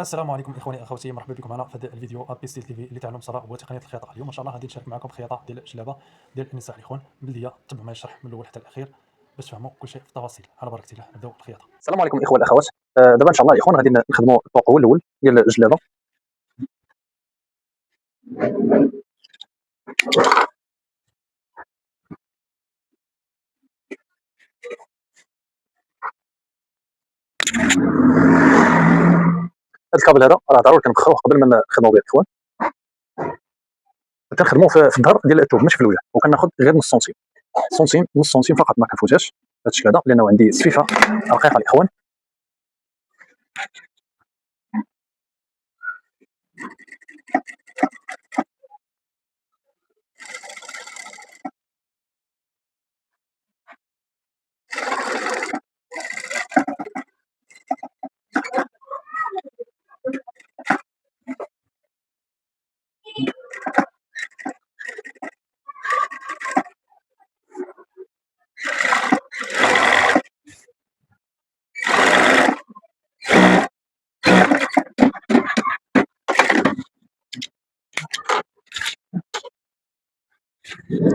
السلام عليكم اخواني اخواتي، مرحبا بكم معنا في هذا الفيديو ا بي سي تي في لتعلم الصلاة وتقنيه الخياطه. اليوم ان شاء الله غادي نشارك معكم خياطه ديال جلابه ديال النساء الاخوان. بلديه تبعوا معايا الشرح من الاول حتى الاخير باش تفهموا كل شيء في التفاصيل. على بركه الله نبداو الخياطه. السلام عليكم الاخوه والاخوات. دابا ان شاء الله يا اخوان غادي نخدموا الطوق هو الاول ديال الجلابه. هذا الكابل هذا راه ضروري كنبخروه قبل ما نخدموا به الاخوان. كنخدموا في الظهر ديال الثوب ماشي في الوجه، وكناخذ غير نص سنتيم نص سنتيم فقط، ما كنفوتهاش بهذا الشكل هذا لانه عندي سفيفه رقيقه الاخوان.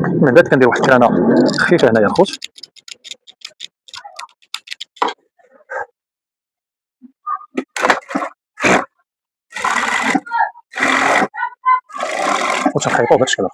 من بعد كندير واحد الكرانه خفيفه هنايا الخوت، وتنخيطوه بهذا الشكل هذا.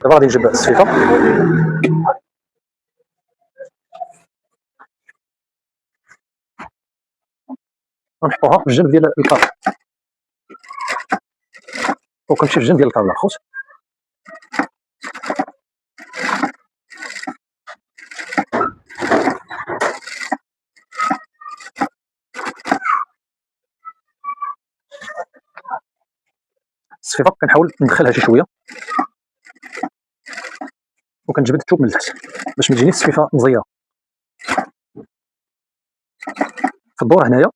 دابا غادي نجيب السفيفه ونحطوها في الجنب ديال الكابل، وكنمشي في الجنب ديال الكابل الخوت. السفيفه كنحاول ندخلها شي شويه، وكنجبد الثوب من التحت باش ما تجينيش السفيفه مزيره. في الدور هنايا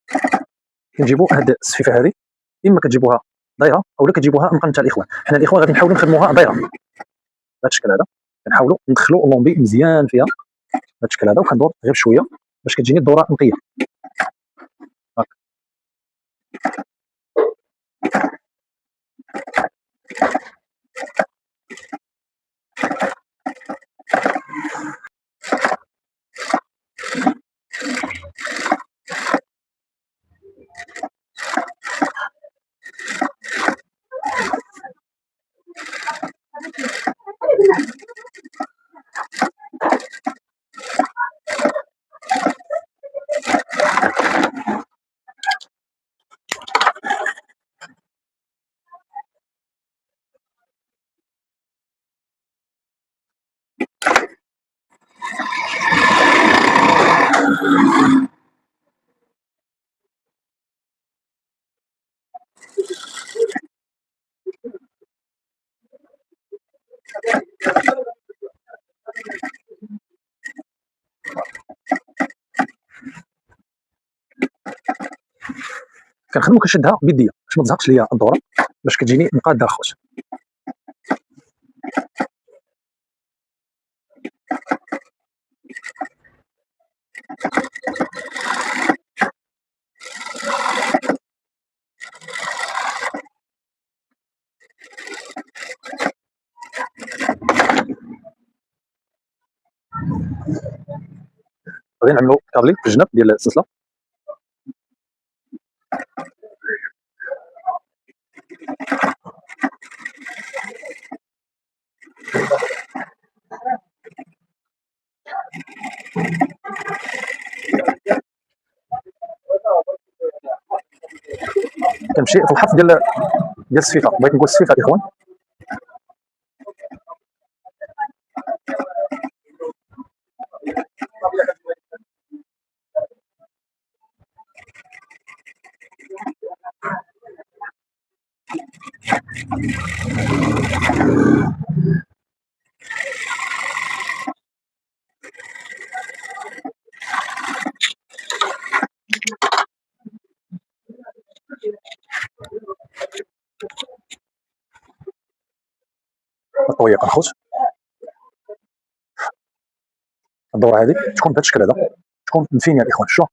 كنجيبوا هاد السفيفه هذه، اما كتجيبوها دايره اولا كتجيبوها مقنته. الاخوان حنا الاخوان غادي نحاولوا نخدموها دايره بهذا الشكل هذا، كنحاولوا ندخلوا اللومبي مزيان فيها بهذا الشكل هذا، وكندور غير بشويه باش كتجيني الدوره نقيه هكا. كنخدمو كنشدها بيديا باش ما تزهقش ليا الدوره، باش كتجيني مقاده اخوت. غادي نعملو كابلي في الجنب ديال السلسله. كنمشي في الحرف ديال السفيفه، بغيت نقول السفيفه الاخوان. الطويق الخوت. الدورة هذه تكون بهذا الشكل هذا، تكون مفين يا الاخوان. شو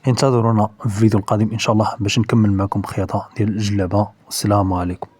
انتظرونا في الفيديو القادم ان شاء الله باش نكمل معكم خياطه ديال الجلابه. والسلام عليكم.